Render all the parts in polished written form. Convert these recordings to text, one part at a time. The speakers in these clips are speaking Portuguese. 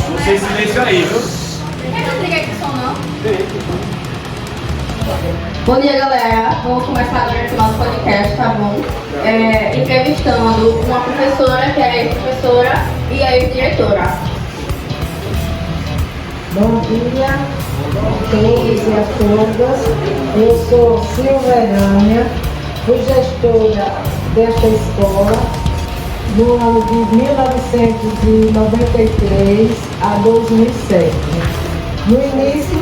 Você silêncio aí, viu? Quer desligar aqui o som, não? Bom dia, galera. Vamos começar agora esse nosso podcast, tá bom? Entrevistando uma professora, que é a ex-professora, e a ex-diretora. Bom dia a todos e a todas. Eu sou Silverânia, fui gestora desta escola no ano de 1993 a 2007. No início,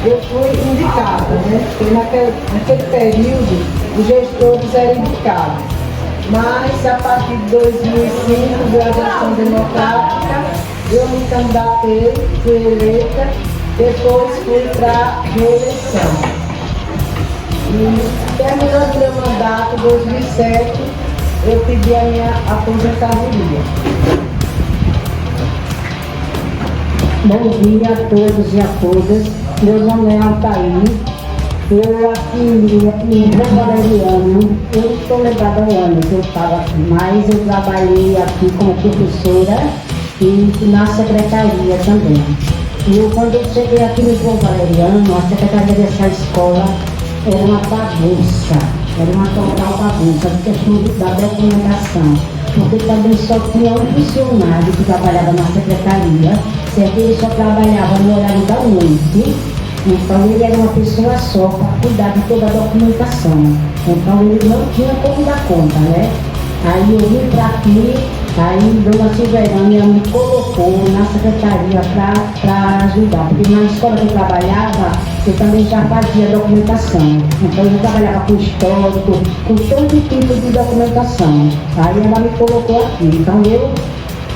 eu fui indicada, né? Porque naquele período os gestores eram indicados. Mas a partir de 2005, veio a gestão democrática, eu me candidatei, fui eleita, depois fui para a reeleição. E terminando meu mandato em 2007, eu pedi a minha aposentadoria. Bom dia a todos e a todas. Meu nome é Altair. Eu aqui em João Valeriano, eu estou lembrada ao ano que eu estava aqui, mas eu trabalhei aqui como professora e na secretaria também. E quando eu cheguei aqui no João Valeriano, a secretaria dessa escola era uma bagunça, era uma total bagunça, a questão da documentação, porque também só tinha um funcionário que trabalhava na secretaria, certo? Ele só trabalhava no horário da noite. Então ele era uma pessoa só para cuidar de toda a documentação. Então ele não tinha como dar conta, né? Aí eu vim para aqui, aí Dona Silverânia me colocou na secretaria para ajudar, porque na escola que eu trabalhava, eu também já fazia documentação. Então eu trabalhava com histórico, com todo tipo de documentação. Aí ela me colocou aqui. Então eu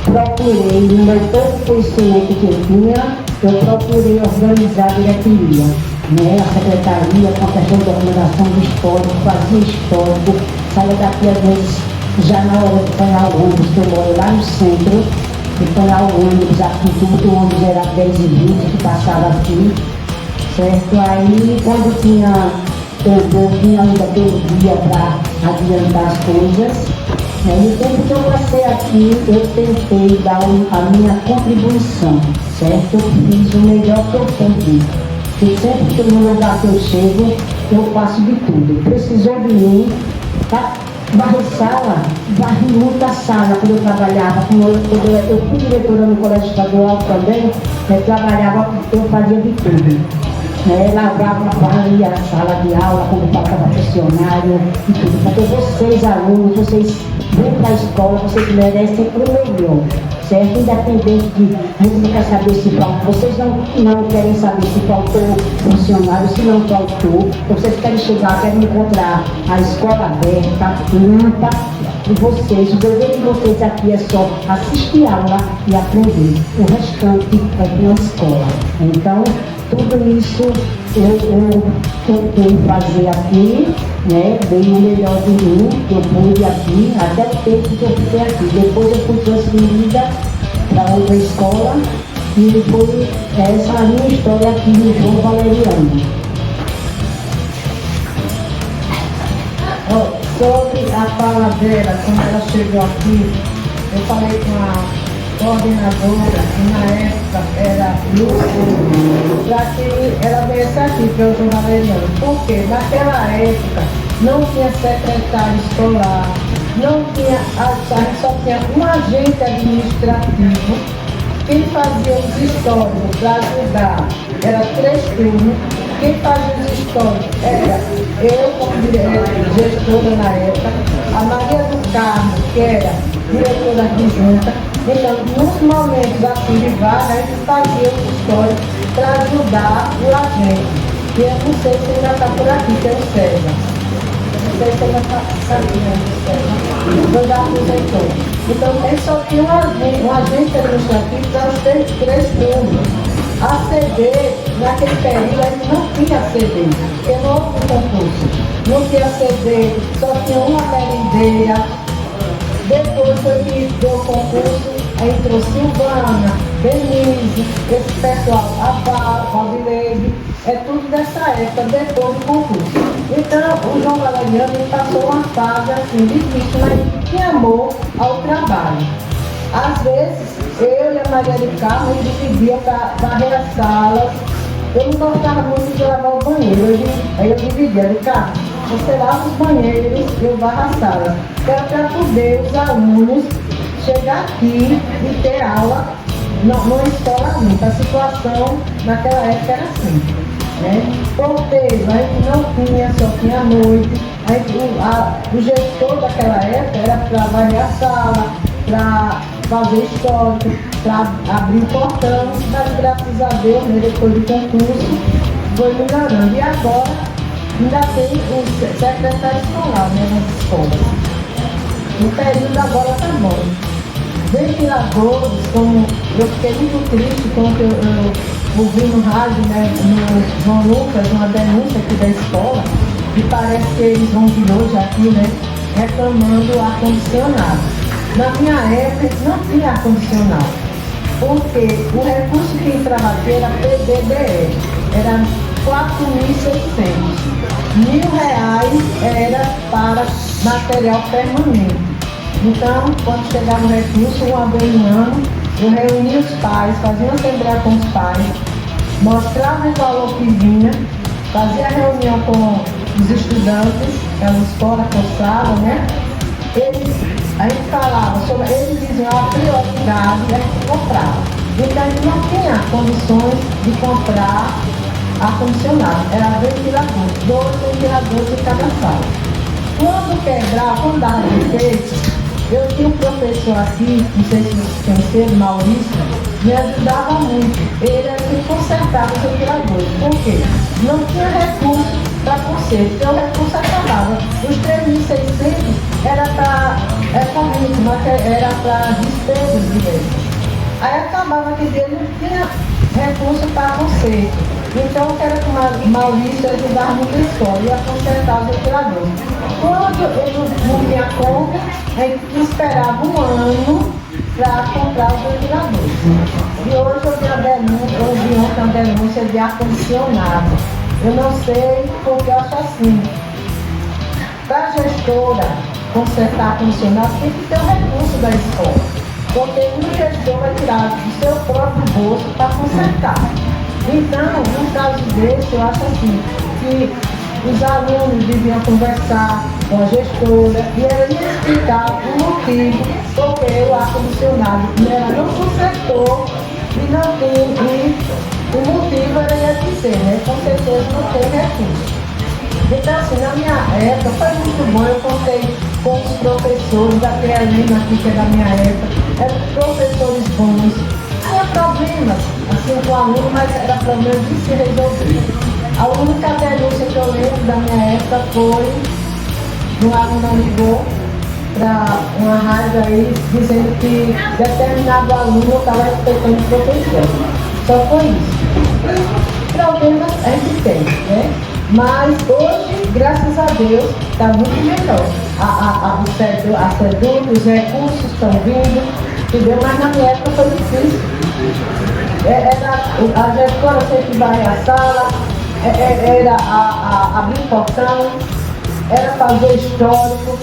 procurei, no meu todo o conhecimento que eu tinha, eu procurei organizar a diretoria, né? A secretaria, com a questão de documentação do histórico, fazia histórico, saía daqui às vezes já na hora de pegar o ônibus, que eu moro lá no centro, de pegar o ônibus aqui, tudo, o ônibus era 10h20 que passava aqui, certo? Aí quando eu tinha ainda todo dia para adiantar as coisas. No tempo que eu passei aqui, eu tentei dar a minha contribuição, certo? Eu fiz o melhor que eu pude. E sempre que no lugar que eu chego, eu faço de tudo. Precisou de mim, tá? Varrer sala, varri muita sala quando eu trabalhava. Eu fui diretora no colégio estadual também, eu trabalhava, eu fazia de tudo. Lavava, varria a sala de aula, quando faltava funcionário e tudo. Porque vocês, alunos, vocês vêm para a escola, vocês merecem o melhor, certo? Independente de muito não quer saber se faltou, vocês não querem saber se faltou funcionário, se não faltou, vocês querem chegar, querem encontrar a escola aberta, limpa, e vocês, o dever de vocês aqui é só assistir a aula e aprender. O restante é na escola. Então, tudo isso eu tentei fazer aqui, né? Dei o melhor de mim, que eu pude aqui, até o tempo que eu fiquei aqui. Depois eu fui transferida para outra escola e foi essa a minha história aqui no João Valeriano. Sobre a fala dela, quando ela chegou aqui, eu falei com a coordenadora, que na época era Lúcia, para que ela viesse aqui para o João Valeriano. Porque naquela época não tinha secretário escolar, não tinha, a gente só tinha um agente administrativo. Quem fazia os históricos para ajudar era 3 turnos. Quem fazia os históricos era eu, como gestora na época, a Maria do Carmo, que era diretora adjunta. Então, nos momentos assim de vaga, a gente fazia os históricos para ajudar o agente. E eu não sei se ele ainda está por aqui, que é o César. Não sei se ele está sabendo, o César. Eu já aposentou. Então, ele só tinha um agente administrativo para os 3 turnos. A CD, naquele período, a gente não tinha CD, porque não houve um concurso. Não tinha CD, só tinha uma merendeira. Depois foi que deu o concurso, aí entrou Silvana, Denise, esse pessoal, a Val, Valdileide, é tudo dessa época, depois do concurso. Então, o João Valeriano passou uma fase assim, difícil, mas de amor ao trabalho. Às vezes, eu e a Maria de Carmo, a gente dividia para varrer as salas. Eu não gostava muito de lavar o banheiro, aí eu dividia, de cá, você lava os banheiros, eu varro a sala. Era para poder os alunos chegar aqui e ter aula numa escola limpa. A situação naquela época era assim, né? Porteiro, a gente não tinha, só tinha à noite. O gestor daquela época era para varrer a sala, para fazer histórico, para abrir o portão, mas graças a Deus, né, depois do concurso, foi melhorando. E agora ainda tem o secretário escolar, né, nas escolas. O período agora está bom. Ventiladores, como eu fiquei muito triste quando eu ouvi no rádio, né, no João Lucas, uma denúncia aqui da escola, e parece que eles vão vir hoje aqui, né, reclamando o ar-condicionado. Na minha época não tinha ar-condicionado, porque o recurso que entrava aqui era PDDE, era 4.600. R$ 1.000 era para material permanente. Então, quando chegava o recurso, uma vez no ano, eu reunia os pais, fazia uma assembleia com os pais, mostrava o valor que vinha, fazia reunião com os estudantes, aquela escola forçada, né? A gente falava sobre, eles diziam a prioridade e a gente comprava. Então a gente não tinha condições de comprar ar-condicionado, era ventilador, 2 ventiladores em cada sala. Quando quebrava, quando dava defeito, eu tinha um professor aqui, não sei se vocês conheceram, Maurício, me ajudava muito. Ele era quem consertava os ventiladores. Por quê? Não tinha recurso para conserto, então o recurso acabava. Os 3.600 era para econômico, era para despesas de vez. Aí acabava que ele não tinha recurso para conserto. Então era que o Maurício ajudava muito a escola, ia consertar os ventiladores. Quando ele não tinha conta, a gente esperava um ano para comprar os ventiladores. E hoje eu vi ontem uma denúncia de ar-condicionado. Eu não sei porque eu acho assim. Para a gestora consertar ar-condicionado, tem que ter o recurso da escola. Porque o gestor vai tirar do seu próprio bolso para consertar. Então, no caso desse, eu acho assim, que os alunos deviam conversar com a gestora e ela ia explicar o motivo porque o ar-condicionado ela não consertou e não tem, e o motivo ela ia dizer, né? Com certeza não tem recurso. Então, assim, na minha época foi muito bom, eu contei com os professores, até a Lina aqui, que é da minha época, eram professores bons, tinha problemas, assim, com o aluno, mas era problema de se resolver. A única denúncia que eu lembro da minha época foi um aluno ligou para uma rádio aí dizendo que determinado aluno estava respeitando o professor. Só foi isso. Problemas a gente tem, né? Mas hoje, graças a Deus, está muito melhor. A SEDUC, os recursos estão vindo, entendeu? Mas na minha época foi difícil. A gestora sempre vai à sala, era abrir o portão, era fazer histórico,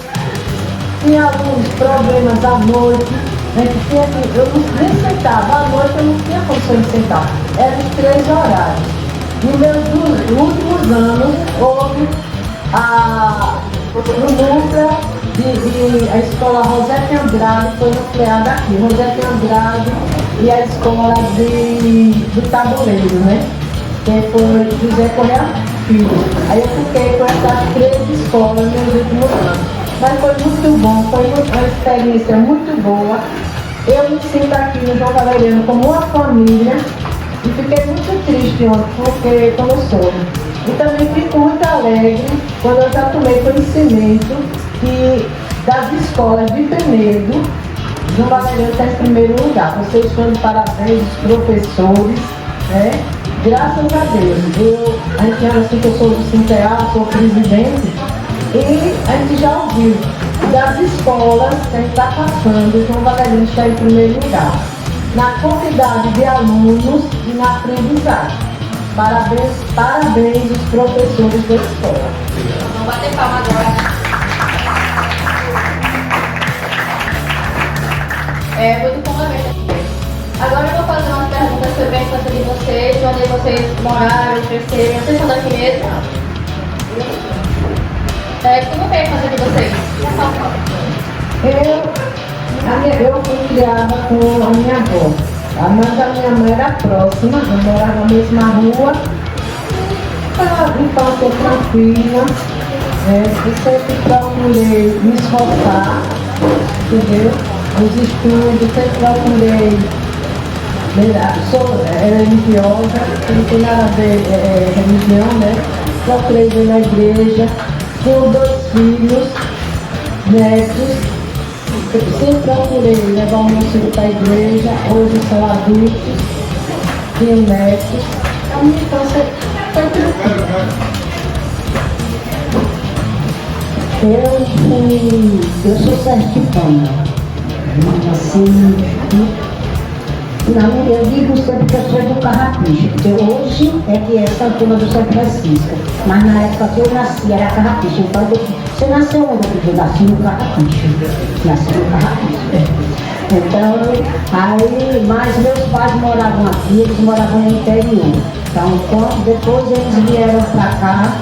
tinha alguns problemas à noite, a gente tinha que, eu nem sentava, à noite eu não tinha condição de sentar, eram os 3 horários. Nos meus últimos anos, houve no núcleo a escola Rosete Andrade foi nucleada aqui, Rosete Andrade e a escola do Tabuleiro, né? Que foi José Correia Filho. Aí eu fiquei com essas 3 escolas nos últimos anos. Mas foi muito bom, foi uma experiência muito boa. Eu me sinto aqui no João Valeriano como uma família. E fiquei muito triste ontem, porque como eu sou. E também fico muito alegre quando eu já tomei conhecimento que das escolas de Penedo, João Valeriano está em primeiro lugar. Vocês estão de parabéns, os professores, né? Graças a Deus. A gente já assim que eu sou do Sinteado, sou presidente, e a gente já ouviu das escolas que a gente está passando, João Valeriano está em primeiro lugar. Na quantidade de alunos e na aprendizagem. Parabéns os professores da escola. Vamos bater palma agora. Vou do complemento. Agora eu vou fazer umas perguntas sobre a infância de vocês, de onde vocês moraram, cresceram. Vocês são daqui mesmo? Como foi a infância de vocês? Eu fui criada com a minha avó. A mãe da minha mãe era próxima, eu morava na mesma rua. A infância tranquila. Eu sempre procurei me esforçar, entendeu? Os estudos, sempre procurei. Sou religiosa, não tem nada a ver religião, né? Procurei ir na igreja, tenho 2 filhos, netos. Eu sempre procurei levar o meu filho para a igreja, hoje são adultos, tenho netos. A minha infância foi tranquila. Eu sou sergipana, assim, não, eu digo sempre que eu sou do Carrapicho, porque hoje é que é Santana do São Francisco, mas na época que eu nasci era Carrapicho, então você nasceu onde eu nasci no Carrapicho, nasci no Carrapicho. Então, aí, mas meus pais moravam aqui, eles moravam no interior, então depois eles vieram para cá.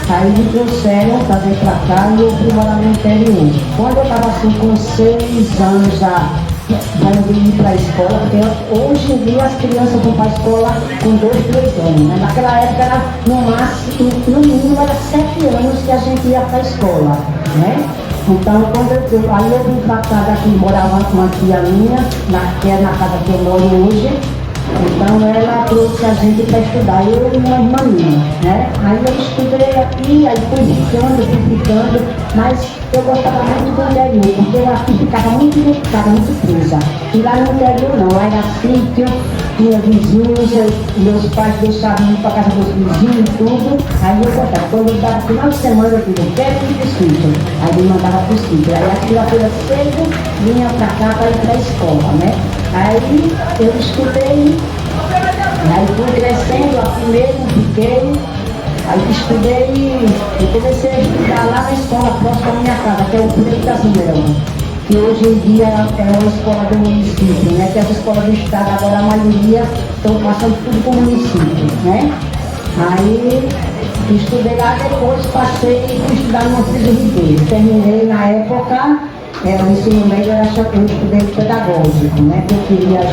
Aí me trouxeram para vir para cá e eu fui morar no interior. Quando eu estava assim com 6 anos já ir para a escola, porque hoje em dia as crianças vão para a escola com 2, 3 anos. Né? Naquela época era no máximo, no mínimo era 7 anos que a gente ia para a escola. Né? Então quando aí eu vim para cá daqui, morava com uma tia minha, que é na casa que eu moro hoje. Então ela trouxe a gente para estudar, eu e uma irmã minha, né? Aí eu estudei aqui, aí fui ficando, mas eu gostava muito do interior, porque eu aqui ficava muito presa. E lá no interior não, era sítio, tinha vizinhos, meus pais deixavam ir para casa dos vizinhos e tudo, aí eu gostava. Quando eu dava final de semana eu digo, quero ir para o sítio, aí me mandava para o sítio. Aí aquilo feira cedo, vinha para cá para ir para a escola, né? Aí eu estudei, aí fui crescendo aqui mesmo, fiquei, aí estudei e comecei a estudar lá na escola próxima da minha casa, que é o Preto das Mel, que hoje em dia é uma escola do município, né? Que as escolas do estado agora a maioria estão passando tudo para o município, né? Aí estudei lá, depois passei e fui estudar no Alciso Ribeiro, terminei na época. O ensino médio eu estudei pedagógico, né? Eu queria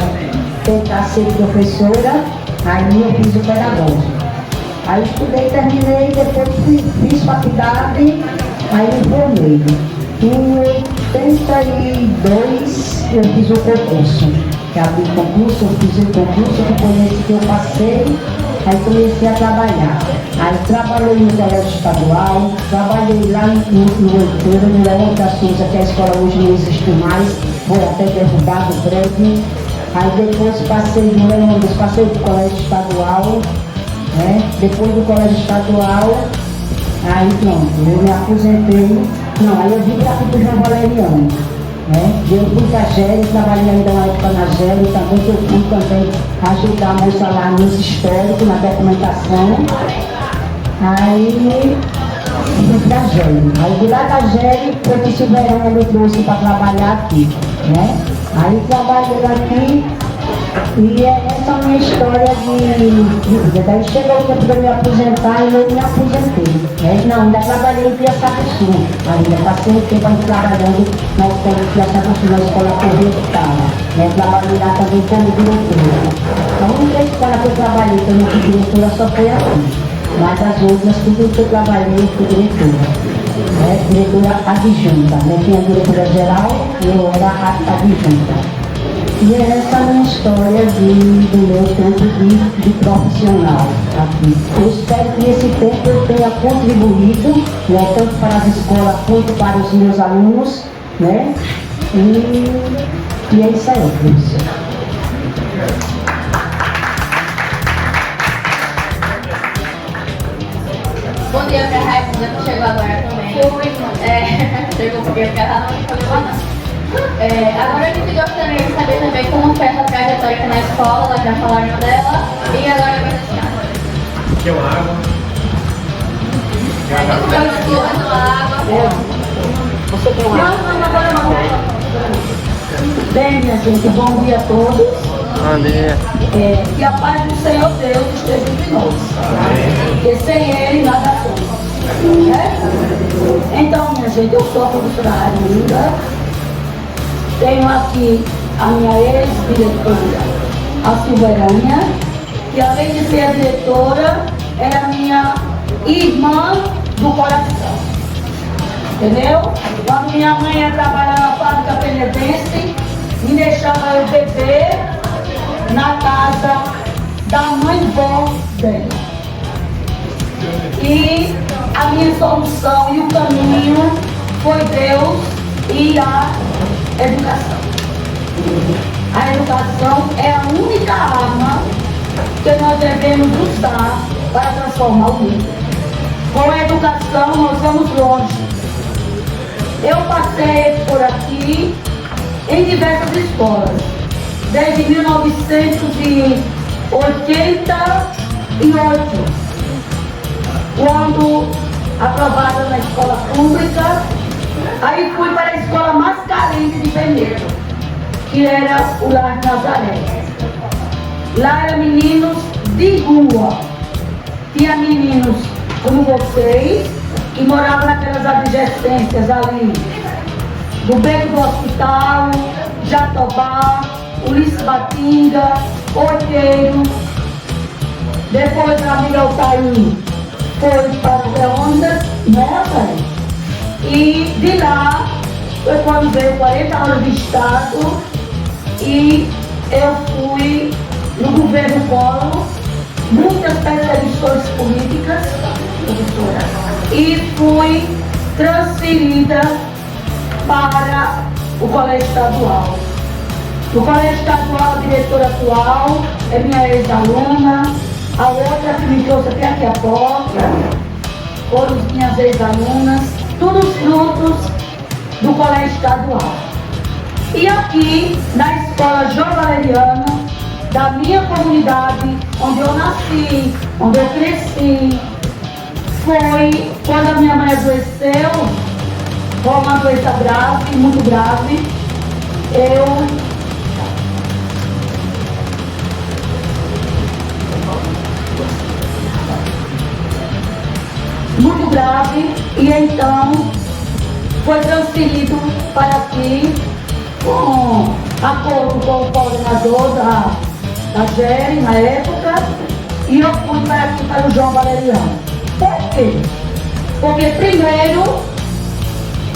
tentar ser professora, aí eu fiz o pedagógico. Aí estudei, terminei, depois fiz faculdade, aí me formei. Em 82 eu fiz o concurso. Eu abri o concurso, eu fiz o concurso, que foi esse que eu passei, aí comecei a trabalhar. Aí trabalhei no colégio estadual, trabalhei lá no Oiteiro, no Leão da Souza, que a escola hoje não existe mais, foi até derrubado o prédio. Aí depois passei no Leão, passei do colégio estadual, né? Depois do colégio estadual, aí pronto, eu me aposentei. Não, aí eu vim para aqui do João Valeriano. Né? Eu fui para a GEL, trabalhei ainda na época na GEL, também que eu fui também ajudar a moça lá nos históricos, na documentação. Aí fui para a GEL. Aí de lá da GEL, foi que Silverana me trouxe para trabalhar aqui. Né? Aí trabalhei aqui e essa é a minha história de vida. Daí chegou o tempo de eu me aposentar e eu me aposentei. Né? Não, ainda trabalhei em Piaçapuçu. Ainda passei um tempo ainda trabalhando na escola de Piaçapuçu, na escola corretora. Né? Trabalhei lá também como diretora. A única escola que eu trabalhei como diretora só foi aqui. Mas as outras, tudo que eu trabalhei, fui diretora. Né? Diretora adjunta. Né? Tinha diretora geral e eu era adjunta. E essa é a minha história do meu tempo de profissional aqui. Eu espero que nesse tempo eu tenha contribuído, né, tanto para as escolas quanto para os meus alunos, né? E é isso aí, professor. Bom dia para a Raimunda, que chegou agora também. Chegou porque ela não falou não. Agora a gente gostaria de saber também como foi essa trajetória aqui na escola, nós já falaram dela, e agora vai assim. Que água. Água. Você tem uma água? Não, agora não. Bem, minha gente, bom dia a todos. Amém. Que a paz do Senhor Deus esteja entre nós. Porque sem Ele nada somos. Então, minha gente, eu sou a professora Raimunda. Tenho aqui a minha ex-diretora, a Silverânia, que além de ser a diretora, é a minha irmã do coração. Entendeu? Quando minha mãe ia trabalhar na fábrica penedense, me deixava eu beber na casa da mãe-vó dela. E a minha solução e o caminho foi Deus e a educação. A educação é a única arma que nós devemos usar para transformar o mundo. Com a educação nós vamos longe. Eu passei por aqui em diversas escolas, desde 1988, quando aprovada na escola pública. Aí fui para a escola mais carente de Penedo, que era o Lar Nazaré. Lá eram meninos de rua. Tinha meninos como vocês, que moravam naquelas adjacências ali, do beco do hospital, Jatobá, Ulisses Batinga, Oiteiro. Depois a amiga Altair foi para Leondas, né, pai? E de lá foi quando veio 40 horas de Estado e eu fui no governo Collor, muitas perseguições políticas, professora, e fui transferida para o colégio estadual. No colégio estadual, a diretora atual é minha ex-aluna, a outra que me trouxe até aqui a porta foram minhas ex-alunas, todos frutos do colégio estadual. E aqui, na escola João Valeriano, da minha comunidade, onde eu nasci, onde eu cresci, foi quando a minha mãe adoeceu, com uma doença grave, muito grave, muito grave, e então foi transferido para aqui com acordo com o coordenador da GERE na época, e eu fui para aqui para o João Valeriano. Por quê? Porque primeiro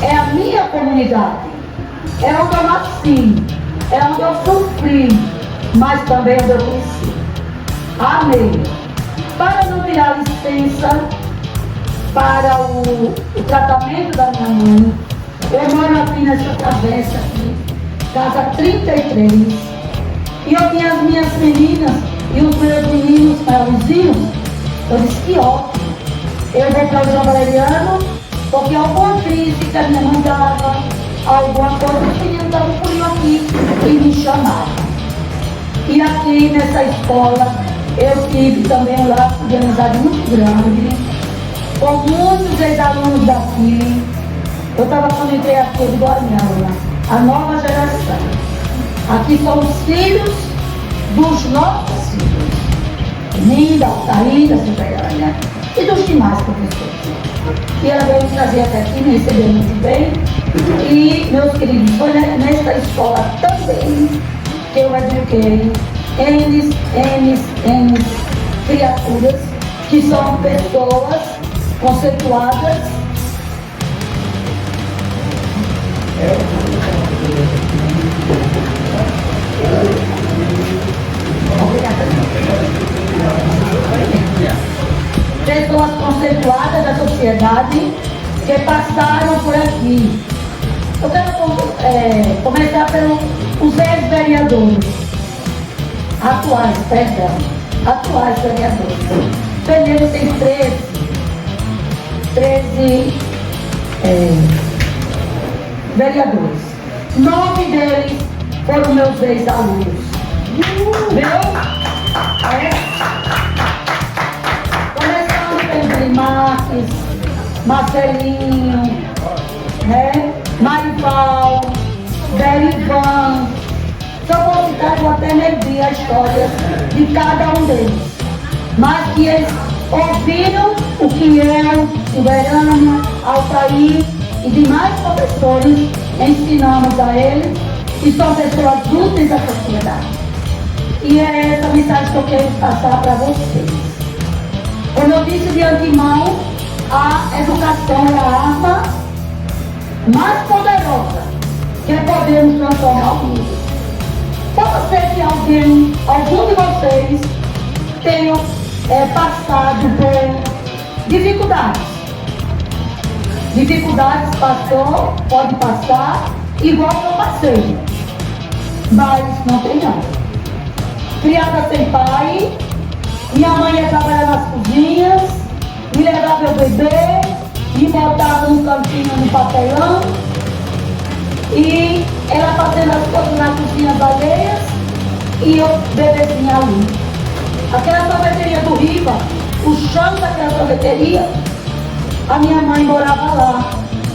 é a minha comunidade, é onde eu nasci, é onde eu sofri, mas também onde eu cresci. Amém. Para não tirar licença para o tratamento da minha mãe, eu moro aqui nessa travessa aqui, casa 33, e eu tinha as minhas meninas e os meus meninos, vizinhos. Eu disse que ótimo, eu vou para o João Valeriano, porque alguma crise que a minha mãe dava, alguma coisa, os meninos estavam por aqui e me chamaram. E aqui nessa escola eu tive também um laço de amizade muito grande, com muitos ex-alunos daqui. Eu estava quando entrei aqui, eu digo, olha, a nova geração. Aqui somos filhos dos nossos filhos. Linda, Altaída, Silverânia e dos demais professores. E ela veio me trazer até aqui, me recebeu muito bem. E, meus queridos, foi nesta escola também que eu eduquei N criaturas que são pessoas conceituadas. Pessoas conceituadas da sociedade que passaram por aqui. Eu quero começar pelos ex-vereadores, atuais vereadores. Penedo tem 13 vereadores. 9 deles foram meus ex-alunos. Começando pelo Marques, Marcelinho, Marival, Belivan. Se eu vou citar, vou até me alegria a história de cada um deles. Mas que eles ouviram o que eu, Silverânia, Altair e demais professores ensinamos a eles, que são pessoas úteis à sociedade. E é essa mensagem que eu quero passar para vocês. Como eu disse de antemão, a educação é a arma mais poderosa que podemos transformar o mundo. Pode ser que algum de vocês tenham passado por dificuldades. Dificuldades passou, pode passar, igual que eu passei. Mas não tem não. Criada sem pai, minha mãe ia trabalhar nas cozinhas, me levava meu bebê, me botava no cantinho no papelão, e ela fazendo as coisas na cozinha alheias, e eu bebezinha ali. Aquela sorveteria do Riva, o chão daquela sorveteria, a minha mãe morava lá,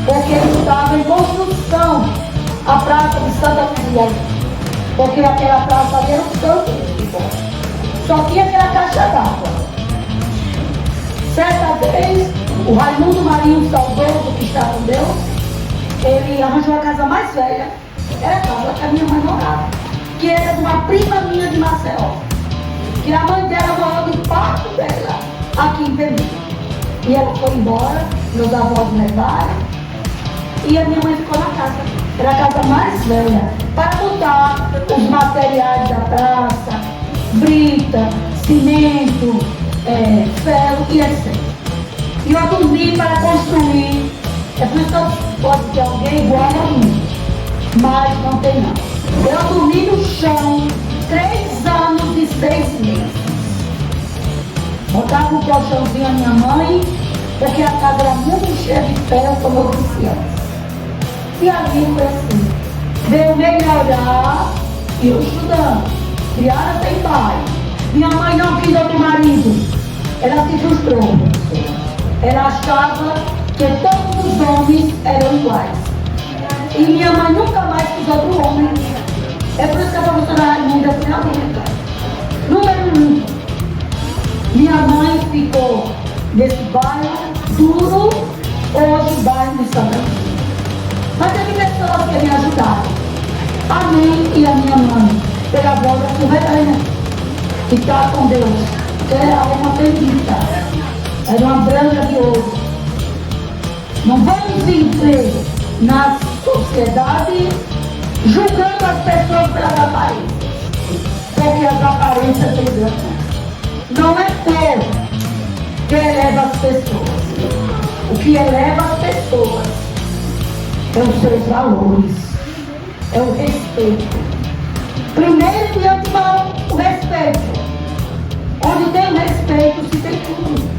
porque estava em construção a praça de Santa Cruz, porque aquela praça ali era um campo. Só tinha aquela caixa d'água. Certa vez, o Raimundo Marinho saudoso, que está com Deus, ele arranjou a casa mais velha, era a casa que a minha mãe morava, que era de uma prima minha de Maceió, que a mãe dela morava em parto dela, aqui em Peru. E ela foi embora, meus avós levaram, e a minha mãe ficou na casa. Era a casa mais velha, para botar os materiais da praça, brita, cimento, ferro e etc. E eu dormi para construir. É por isso que pode ter alguém igual a mim, mas não tem não. Eu dormi no chão 3 anos e 6 meses. Botava um colchãozinho a minha mãe, porque a casa era muito cheia de ferro, como eu disse antes. E ali foi assim. Veio melhorar e eu estudando. Criada sem pai. Minha mãe não quis outro marido. Ela se frustrou. Ela achava que todos os homens eram iguais. E minha mãe nunca mais quis outro homem. É por isso que a professora Raimunda foi a única. Número 1. Minha mãe ficou nesse bairro duro, hoje bairro de Santa Cruz. Mas teve pessoas que me ajudaram. A mim e a minha mãe, pela volta Silverânia, que está com Deus. Era uma bendita. Era uma branca de ouro. Não vamos viver na sociedade julgando as pessoas pelas aparências. Porque as aparências têm graça. Não é cor que eleva as pessoas. O que eleva as pessoas é os seus valores, é o respeito. Primeiro e de antemão, o respeito. Onde tem respeito, se tem tudo.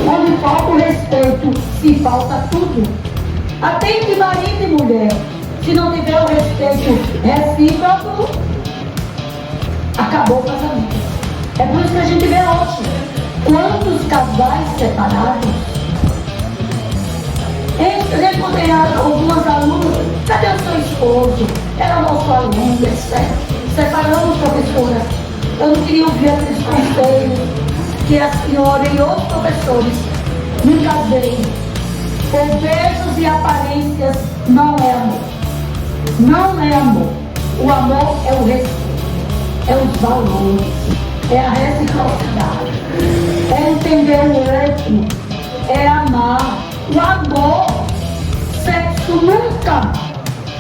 Onde falta o respeito, se falta tudo. Até entre marido e mulher, se não tiver o respeito recíproco, acabou o casamento. É por isso que a gente vê hoje quantos casais separados. Eu encontrei algumas alunas, cadê o seu esposo? Era nosso aluno, etc. Separamos, professora. Eu não queria ouvir aqueles conselhos que a senhora e outros professores me casei. Por beijos e aparências não é amor. Não é amor. O amor é o respeito, é os valores, é a reciprocidade, é entender o outro, é amar. O amor, sexo nunca,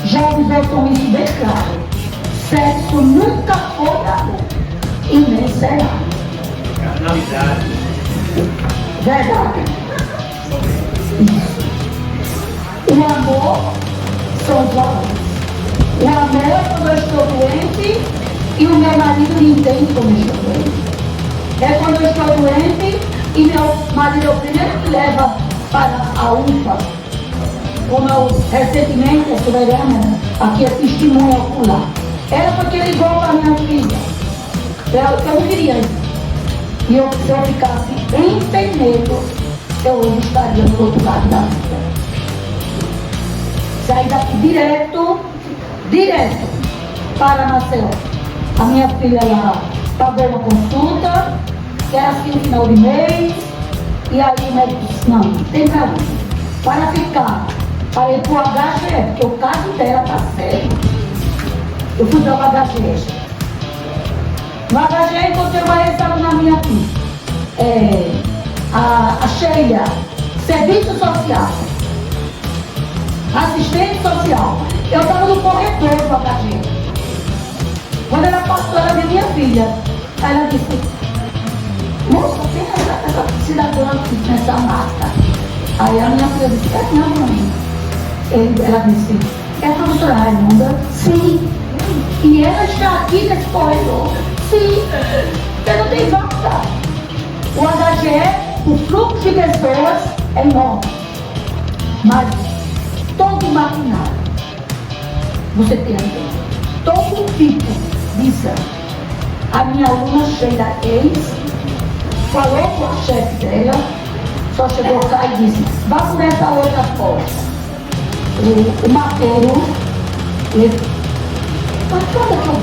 jovens ouçam isso bem claro, sexo nunca foi amor e nem será. Carnalidade. Verdade. Isso. O amor são os valores. O amor é quando eu estou doente e o meu marido me entende como eu estou doente. É quando eu estou doente e meu marido é o primeiro que leva para a UPA. Como eu recentemente, a Silverânia, aqui é testemunha ocular. Ela foi que ligou para a minha filha. Eu não queria isso. E se eu ficasse em Penedo, eu hoje estaria no outro lado da vida. Saí daqui direto para Maceió. A minha filha, ela pagou uma consulta, que era assim no final de mês, e aí o médico disse, não, tem problema. Para ficar, para ir para o HGE, porque o caso dela está sério. Eu fui para o HGE. No HGE encontrei uma ex-aluna minha aqui. A Sheila, serviço social, assistente social. Eu estava no corredor do HGE. Quando ela passou, ela viu minha filha. Aí ela disse, moça, tem essa cidadã aqui nessa mata. Aí a minha filha disse, é minha mãe. Ela disse, é a professora Raimunda? Sim. E ela está aqui nesse corredor? Sim. Você não tem volta. O HGE, o fluxo de pessoas é enorme. Mas todo maquinário, você tem aqui, todo tipo de exame. A minha aluna Sheila Eis falou com a chefe dela, só chegou cá e disse, vá por essa outra porta. O Mateiro, mas quando que eu fui?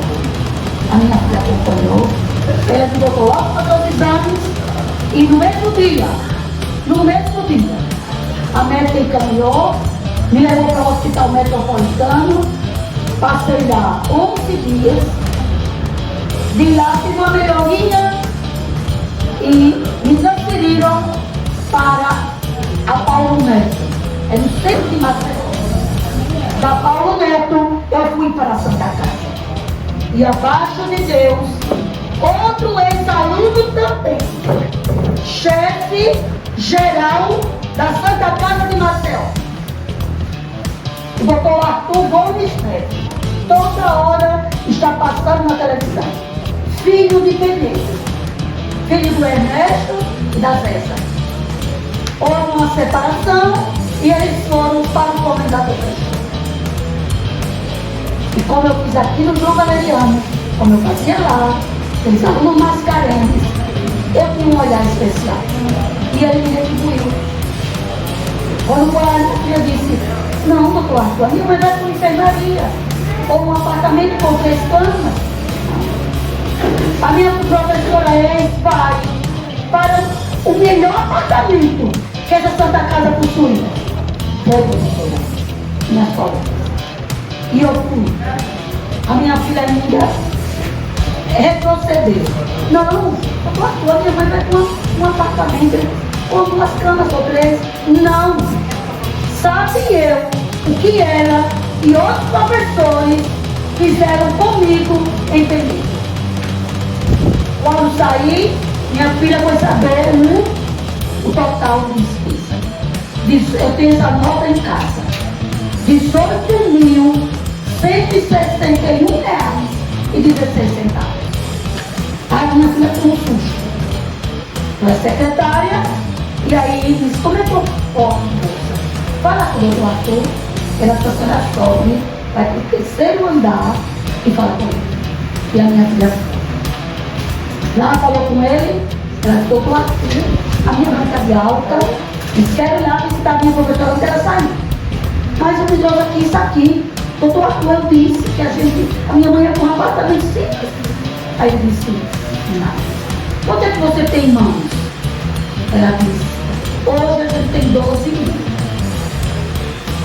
A minha filha acompanhou, ela me botou logo para fazer os exames e no mesmo dia, a médica encaminhou, me levou para o hospital metropolitano, passei lá 11 dias, de lá tive uma melhoria e me transferiram para a Paulo Neto, é no centro de Maceió. Da Paulo Neto eu fui para a Santa Casa. E abaixo de Deus, outro ex-aluno também, chefe geral da Santa Casa de Maceió, o doutor Arthur Gomes Neto, toda hora está passando na televisão. Filho de Pedro, filho do Ernesto e da Zéza. Houve uma separação e eles foram para o comendador. E como eu fiz aqui no João Valeriano, como eu fazia lá, aqueles alunos mais carentes, eu tinha um olhar especial. E ele me retribuiu. Quando foi lá, eu disse, não, doutor Arthur, a minha mãe vai para uma enfermaria, ou um apartamento com 3 camas. A minha professora vai para o melhor apartamento que essa Santa Casa possui. Foi, professora, minha sogra. E eu fui. A minha filha ainda retrocedeu. Não, a minha mãe vai para um apartamento com 2 camas ou 3. Não. Sabe eu o que ela e outros professores fizeram comigo em Feliz. Quando saí, minha filha foi saber o total de despesa. Eu tenho essa nota em casa. R$18.161,16. Aí minha filha tem um susto. Ela é secretária, e aí disse, como é que eu posso, moça? Fala com o doutor Arthur, ela sobe, vai para o 3º andar e fala com ele. E a minha filha lá falou com ele, ela ficou com Arthur, a minha mãe está de alta, disse, quero ir lá visitar a minha professora, não quero sair. Mas o melhor aqui, isso aqui, doutor Arthur, eu disse que a minha mãe é com um apartamento simples. Aí eu disse, não. Quanto é que você tem em mãos? Ela disse, hoje a gente tem 12 mil.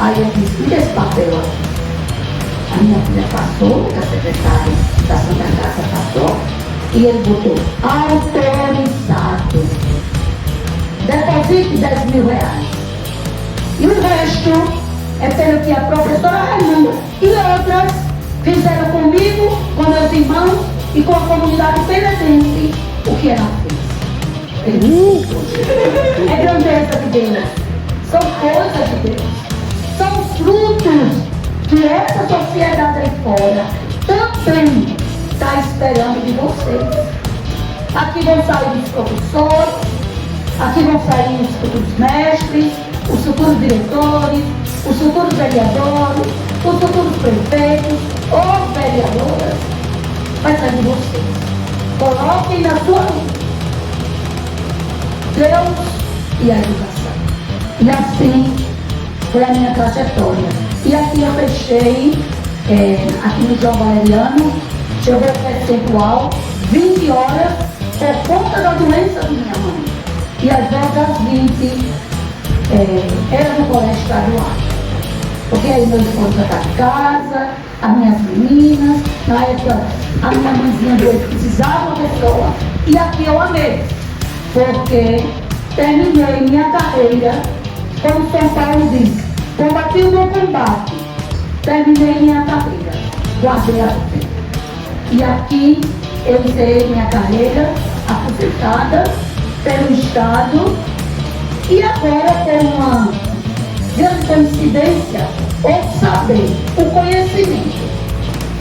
Aí eu disse, me dê esse papel aqui. A minha filha passou, a secretária da Santa Casa passou, e ele botou, autorizado. Deposite R$10.000. E o resto é pelo que a professora Raimunda e outras fizeram comigo, com meus irmãos e com a comunidade penedense, o que ela fez. É grandeza de Deus. São coisas de Deus. São frutos que essa sociedade aí fora também está esperando de vocês. Aqui vão sair os professores, aqui vão sair os futuros mestres, os futuros diretores, os futuros vereadores, os futuros prefeitos, ou vereadoras. Vai sair de vocês. Coloquem na sua vida Deus e a educação. E assim foi a minha trajetória. E aqui eu fechei, aqui no João Valeriano, Eu vou percentual 20 horas por conta da doença da minha mãe. E as outras 20 era no colégio estadual. Porque aí meu esposo ia para casa, as minhas meninas, na época a minha mãezinha doente precisava uma pessoa. E aqui eu amei, porque terminei minha carreira, como São Paulo diz, combati o meu combate, terminei minha carreira, guardei a fé. E aqui eu encerrei minha carreira, aposentada pelo Estado, e agora por uma grande coincidência, ou saber, o conhecimento.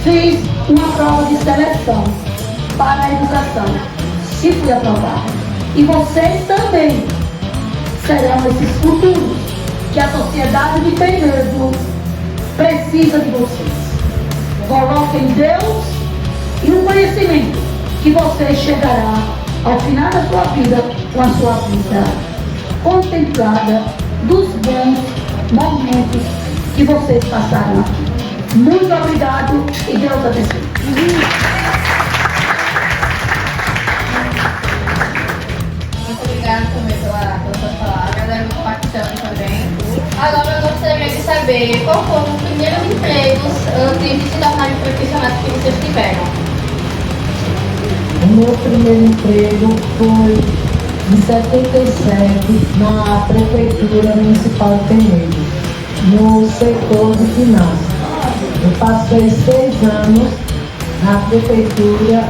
Fiz uma prova de seleção para a educação e fui aprovada. E vocês também serão esses futuros que a sociedade de Penedo precisa de vocês. Coloquem Deus e o conhecimento que você chegará ao final da sua vida com a sua vida contemplada dos bons momentos que vocês passaram aqui. Muito obrigado e Deus abençoe. Muito obrigada também pela sua palavra, era muito impactante também. Agora eu gostaria de saber qual foram os primeiros empregos antes de se tornarem profissionais que vocês tiveram. O meu primeiro emprego foi em 77 na Prefeitura Municipal de Penedo, no setor de finanças. Eu passei 6 anos na Prefeitura,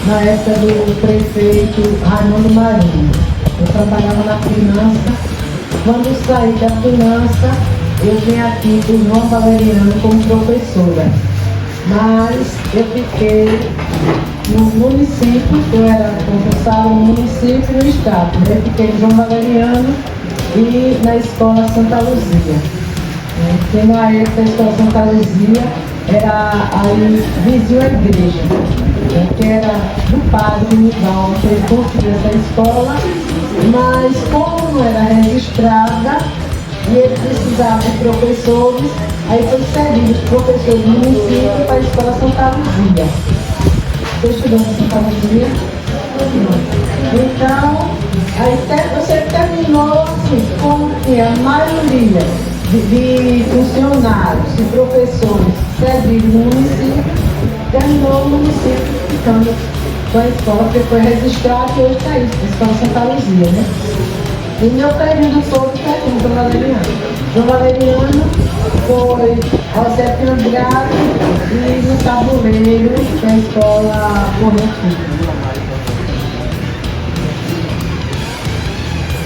na época do prefeito Raimundo Marinho. Eu trabalhava na finança. Quando saí da finança, eu vim aqui para o João Valeriano como professora. Mas eu fiquei no município, eu era concursada no município e no estado. Eu fiquei em João Valeriano e na Escola Santa Luzia. Porque na época a Escola Santa Luzia era aí vizinho à igreja, que era do padre Nidão, que ele construiu essa escola, mas como não era registrada e ele precisava de professores, aí foi cedido os professores do município para a Escola Santa Luzia. Você estudou em Santa Luzia? Então, aí você terminou assim, como que a maioria de funcionários e professores cedidos no município, terminou o município ficando com a escola, porque foi registrado e hoje está isso, a Escola Santa Luzia, né? E meu período todo está aqui no João Valeriano. João Valeriano foi ao Zé Andrade e no Tabuleiro, que é a escola corretiva.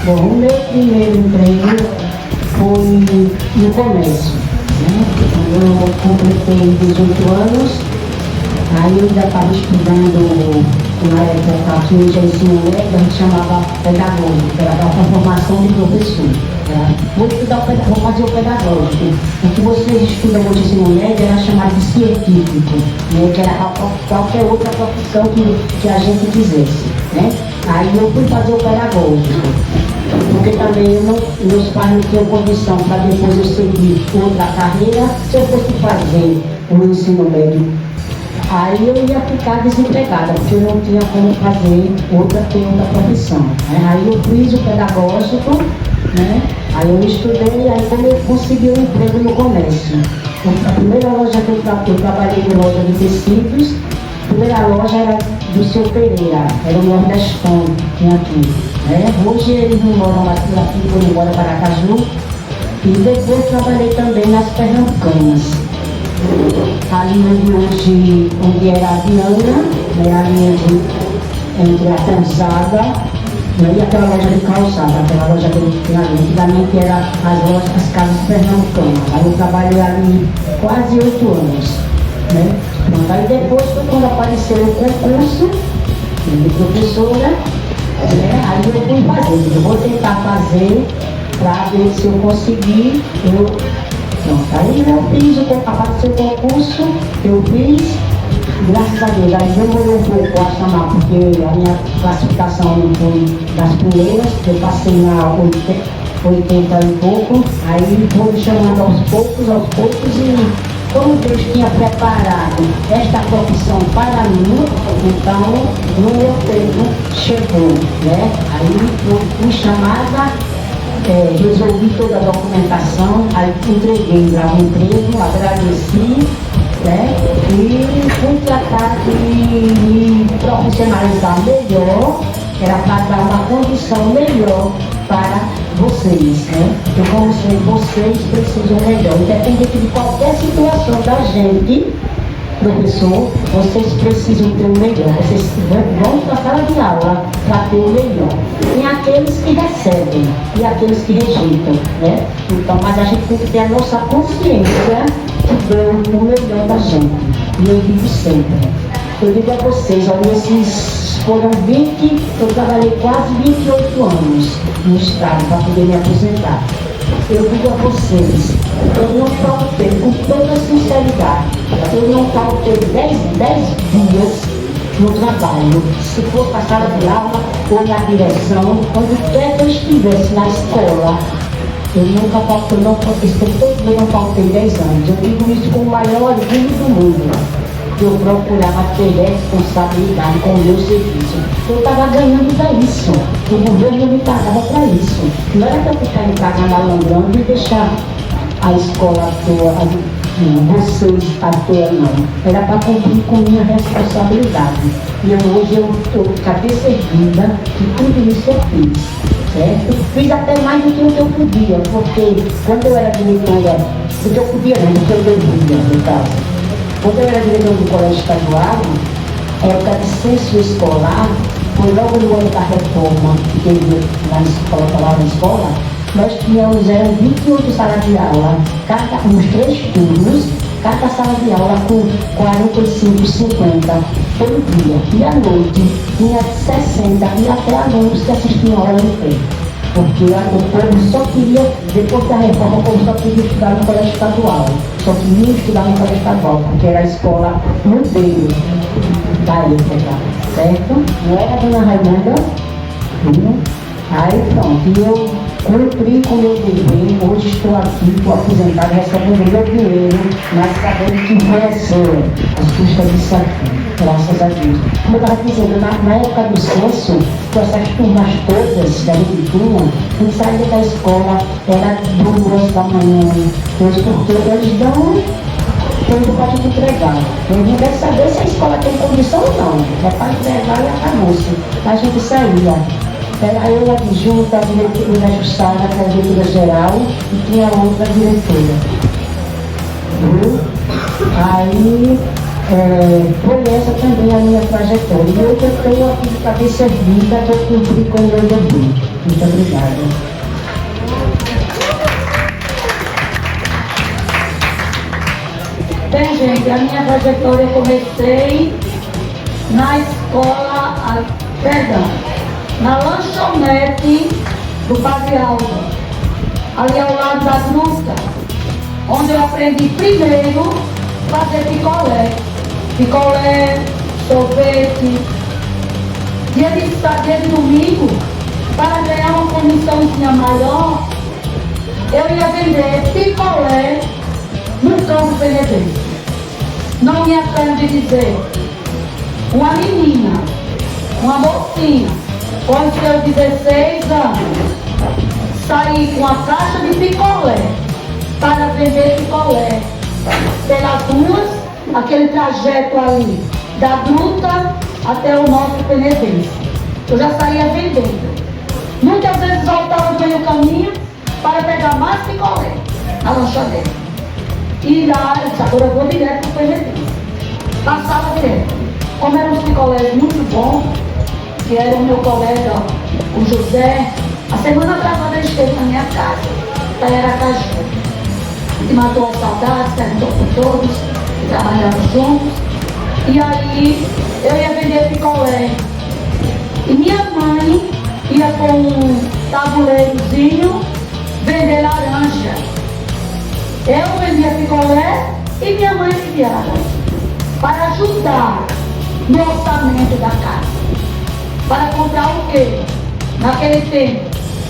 Bom, o meu primeiro emprego foi no comércio, né? Eu completei 18 anos, aí eu já estava estudando na época que hoje é ensino médio, a gente chamava pedagógico, era da formação de professor. Vou fazer o pedagógico. O que vocês estudam hoje ensino médio era chamado de científico, né? Que era qualquer outra profissão que a gente quisesse, né? Aí eu fui fazer o pedagógico, porque também meus pais não tinham condição para depois eu seguir outra carreira se eu fosse fazer o ensino médio. Aí eu ia ficar desempregada, porque eu não tinha como fazer outra profissão, né? Aí eu fiz o pedagógico, né? Aí eu estudei, aí como eu consegui um emprego no comércio. A primeira loja que eu trabalhei em loja de tecidos, a primeira loja era do Seu Pereira, era o nordestão que tinha aqui, né? Hoje eles não moram mais por aqui, foram embora para Aracaju. E depois trabalhei também nas Pernambucanas. Ali onde era a Diana, né, ali entre a Cansada, né, e aquela loja de calçada, aquela loja que tinha ali, antigamente era as casas pernambucanas. Aí eu trabalhei ali quase 8 anos. Né? Pronto, aí depois foi quando apareceu o concurso de professora, né, aí eu fui fazer, eu vou tentar fazer para ver se eu conseguir. Pronto, aí eu fiz apareceu o concurso, eu fiz, graças a Deus, aí demorou um pouco a chamar, porque a minha classificação não foi das primeiras, eu passei na 80 e pouco, aí foi chamando aos poucos, e como Deus tinha preparado esta profissão para mim, então no meu tempo chegou, né? Aí eu fui chamada, resolvi toda a documentação, aí entreguei lá o emprego, agradeci, né? E fui tratar de me profissionalizar melhor, era para dar uma condição melhor para vocês, né? Eu como sei, vocês precisam melhor, independente de qualquer situação da gente, professor, vocês precisam ter o melhor, vocês vão para a sala de aula para ter o melhor. Tem aqueles que recebem e aqueles que rejeitam, né? Então, mas a gente tem que ter a nossa consciência que deu o melhor da gente. E eu digo sempre, eu digo a vocês, olha, esses foram 20, eu trabalhei quase 28 anos no estado para poder me aposentar. Eu digo a vocês, eu não faltei, com toda sinceridade, eu não faltei 10 dias no trabalho. Se for para a sala de aula ou na direção, onde quer que eu estivesse na escola, eu nunca faltei, não faltei, eu não faltei 10 anos. Eu digo isso com o maior orgulho do mundo. Eu procurava ter responsabilidade com o meu serviço. Eu estava ganhando para isso. O governo me pagava para isso. Não era para eu ficar em casa malandrando e deixar a escola à toa, vocês à toa, não. Era para cumprir com minha responsabilidade. E hoje eu estou cadê servida de tudo isso eu fiz. Certo? Fiz até mais do que o que eu podia, porque quando eu era diretora, o que eu podia não, o que eu devia, no caso. Quando eu era diretor do colégio estadual, época de censo escolar, foi logo no ano da reforma que teve na escola, lá na escola, nós tínhamos, eram 28 salas de aula, uns 3 turnos, cada sala de aula com 45, 50 todo dia. E à noite tinha 60 e até alunos que assistiam a aula em pé. Porque o povo só queria, depois da reforma, o povo só queria estudar no colégio estadual. Só queria estudar no colégio estadual, porque era a escola modelo da época, certo? Não era a dona Raimunda? Aí pronto, e eu cumpri com o meu dever, hoje estou aqui, estou aposentado, recebendo meu dinheiro, mas sabendo que mereceu as custas disso aqui, graças a Deus. Como eu estava dizendo, na época do censo, com essas turmas todas que a gente tinha, a gente saía da escola, era 2 da manhã, porque eles dão tempo para a gente entregar. Eles não querem saber se a escola tem condição ou não, é para entregar e acabou-se. A gente saía. Era eu adjunta, a diretora Jussara, que é a diretora geral, e tinha outra diretora. Aí foi essa também a minha trajetória. E hoje eu tenho aqui para ter servida, para cumprir com o meu dever. Muito obrigada. Bem, gente, a minha trajetória eu comecei na escola, na lanchonete do Padre Aldo, ali ao lado da gruta, onde eu aprendi primeiro a fazer picolé, sorvete. Dia de domingo, para ganhar uma comissãozinha maior, eu ia vender picolé no Campo Benedito. Não me canso de dizer, uma menina, uma mocinha, com seus 16 anos, saí com a caixa de picolé para vender picolé pelas ruas, aquele trajeto ali da gruta até o nosso Penedense. Eu já saía vendendo. Muitas vezes voltava do meio caminho para pegar mais picolé na lanchonete. E lá, agora eu vou direto para o Penedense. Passava direto. Como eram uns picolés muito bons, que era o meu colega, o José, a semana passada ele esteve na minha casa, da Aracaju. E matou as saudades, perguntou por todos, que trabalhavam juntos. E aí eu ia vender picolé. E minha mãe ia com um tabuleirozinho vender laranja. Eu vendia picolé e minha mãe vendia laranja. Para ajudar no orçamento da casa. Para comprar o quê? Naquele tempo,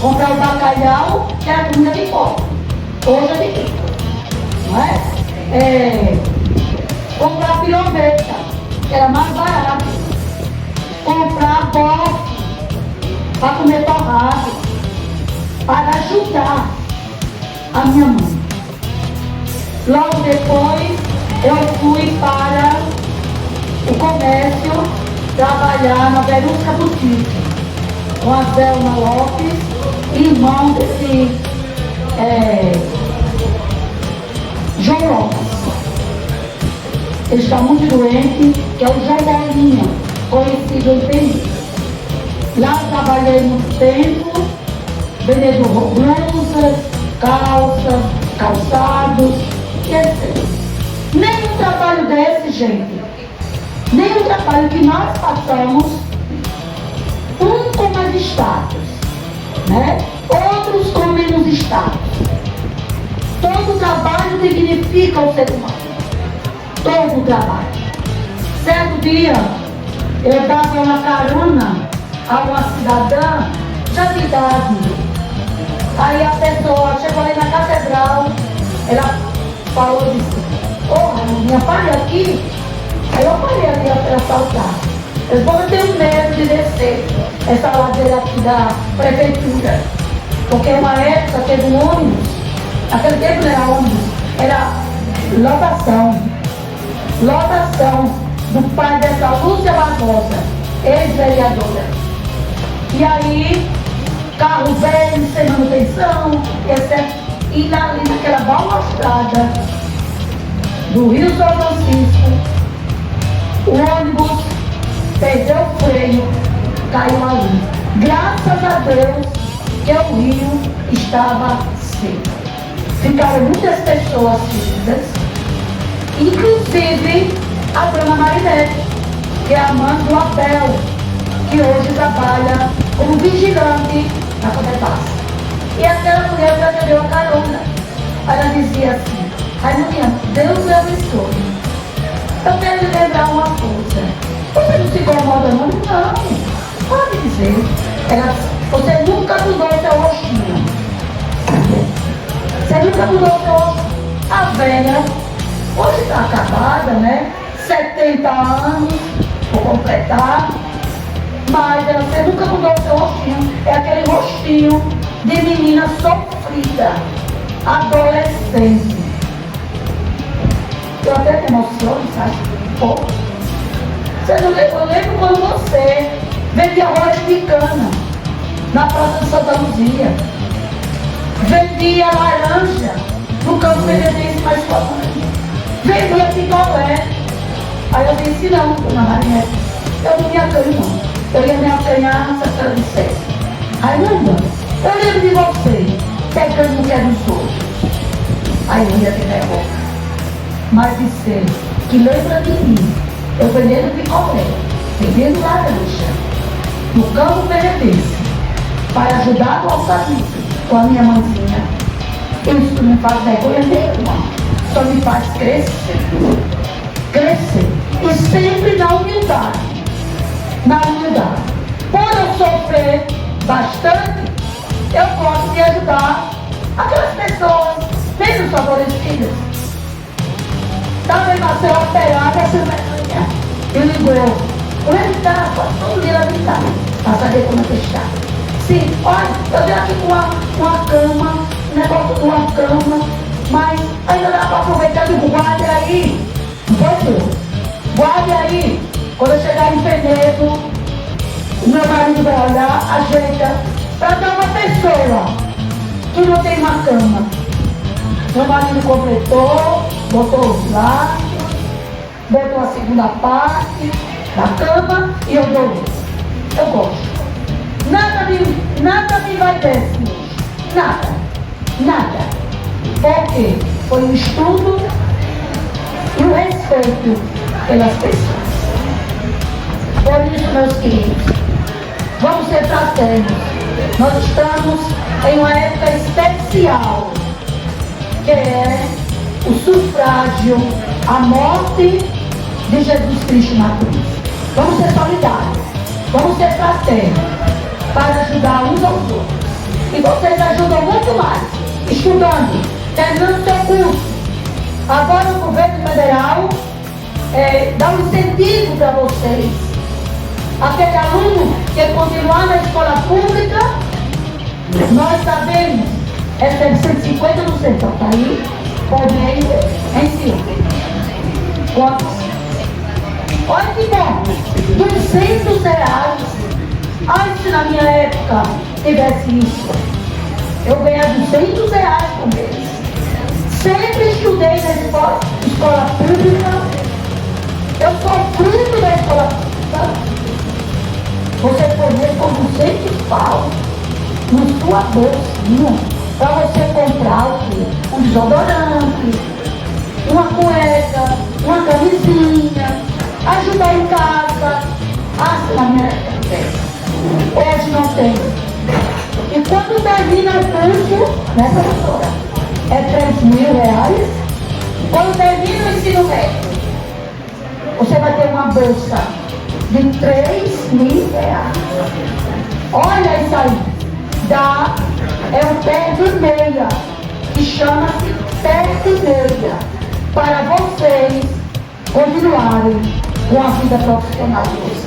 comprar o bacalhau, que era comida de pobre. Hoje é de rico, não é? comprar pirometa, que era mais barato. Comprar bofe para comer torrado, para ajudar a minha mãe. Logo depois, eu fui para o comércio trabalhar na Verusca Boutique, com a Zelma Lopes, irmão desse João Lopes. Ele está muito doente, que é o João Bolinha, conhecido em Peri. Lá trabalhei muito tempo, vendendo blusas, calças, calçados, etc. Nem um trabalho desse, gente, nem um trabalho que nós passamos, um com mais status, né? Outros com menos status. Todo trabalho dignifica o ser humano. Todo trabalho. Certo dia, eu dava uma carona a uma cidadã já de idade. Aí a pessoa chegou ali na catedral, ela falou disse, minha pai aqui. Aí eu parei ali para assaltar. Eu vou ter medo de descer essa ladeira aqui da prefeitura. Porque uma época teve um ônibus, aquele tempo não era ônibus, era lotação. Lotação do pai dessa Lúcia Barbosa, ex-vereadora. E aí, carro velho, sem manutenção, etc. E ali naquela balaustrada do Rio São Francisco, o ônibus perdeu o freio, caiu ali. Graças a Deus que o rio estava seco. Ficaram muitas pessoas feridas, inclusive a dona Marinete, que é a mãe do Abel, que hoje trabalha como vigilante na Codepassa. E aquela mulher já me deu a carona. Ela dizia assim, Raimundo, Deus abençoe. Eu quero lhe lembrar uma coisa. Você não se incomoda não? Não, pode dizer. Ela disse, você nunca mudou seu rostinho. Você nunca mudou seu rostinho. A velha, hoje está acabada, né? 70 anos, vou completar. Mas ela, você nunca mudou seu rostinho. É aquele rostinho de menina sofrida, adolescente. Eu até me emociono, sabe? Pô. Você não lembra? Eu lembro quando você vendia rocha de cana na Praça de Santa Luzia. Vendia laranja no campo Benedito mais forte. Vendia picolé. Aí eu disse, não, dona Marinete, eu não me acanho não. Eu ia me acanhar se a senhora dissesse. Raimundo, eu lembro de você, pegando no que é dos outros. Aí eu ia ter vergonha. Mas dizer que lembra de mim, eu vendendo picolé, vendendo laranja, no campo Benedito, para ajudar o alçadito com a minha mãezinha, isso não faz vergonha nenhuma, só me faz crescer. Crescer. E sempre na humildade. Na humildade. Por eu sofrer bastante, eu gosto de ajudar aquelas pessoas menos favorecidas. Também nasceu operada essa vergonha. E ligou. O resultado, todo dia ela gritar. Para saber como é que está. Sim, olha, eu venho aqui com uma cama, um negócio de uma cama, mas ainda dá para aproveitar de guarde aí. Guarde aí. Quando eu chegar em Penedo, o meu marido vai olhar, ajeita, para dar uma pessoa que não tem uma cama. Meu marido completou, botou os lados, botou a segunda parte da cama e eu dou. Eu gosto. Nada me vai desse hoje. Nada. Porque foi o estudo e o respeito pelas pessoas. Por isso, meus queridos, vamos ser fraternos. Nós estamos em uma época especial, que é o sufrágio, a morte de Jesus Cristo na cruz. Vamos ser solidários, vamos ser fraternos, para ajudar uns aos outros. E vocês ajudam muito mais, estudando, terminando seu curso, Agora o governo federal dá um incentivo para vocês. Aquele aluno que continuar na escola pública, nós sabemos, recebe 150, não sei quanto tá aí, por mês, em cima. Quantos? Olha que bom, R$ 200. Ai, se na minha época tivesse isso, eu ganhava R$ 200 por mês. Sempre estudei na escola pública. Eu sou fruto da escola pública. Você fornece com 200 pau na sua bolsinha para você comprar o quê? Um desodorante, uma cueca, uma camisinha, ajudar em casa. Ah, se na minha época tem. Hoje não tem. E quando termina o curso, né, professora? É R$ 3.000. Quando termina o ensino médio, você vai ter uma bolsa de R$ 3.000. Olha isso aí. É um pé de meia, que chama-se pé de meia, para vocês continuarem com a vida profissional de vocês.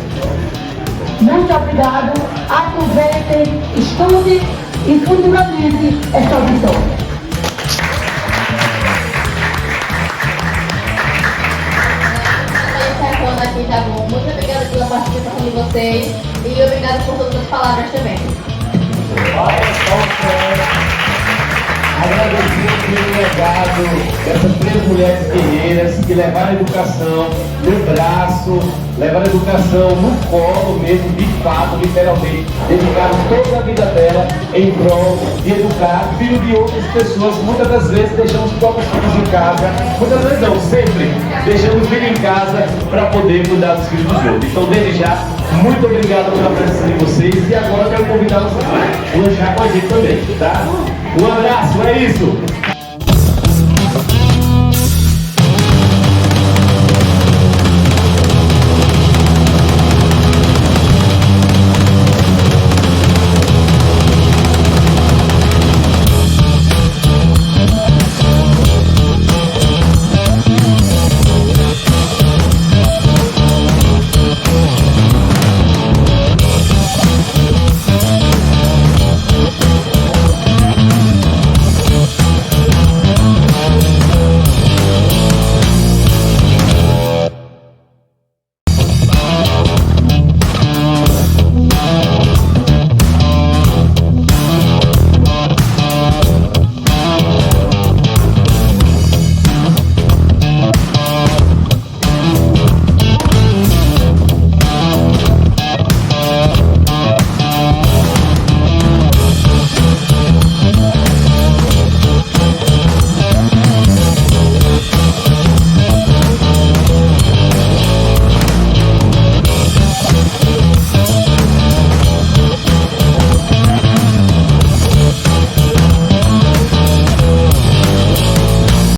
Muito obrigado, aproveitem, estudem e futuramente é sua vitória. Encerrando aqui, tá bom? Muito obrigada pela participação de vocês e obrigada por todas as palavras também. Agradecer pelo legado dessas 3 mulheres guerreiras que levaram a educação no braço, levaram a educação no colo mesmo, de fato, literalmente, dedicaram toda a vida dela em prol de educar filho de outras pessoas. Muitas das vezes deixamos os próprios filhos em casa, muitas vezes não, sempre deixamos o filho em casa para poder cuidar dos filhos dos outros. Então, desde já, muito obrigado pela presença de vocês e agora eu quero convidar vocês a lanchar com a gente também, tá? Um abraço, é isso!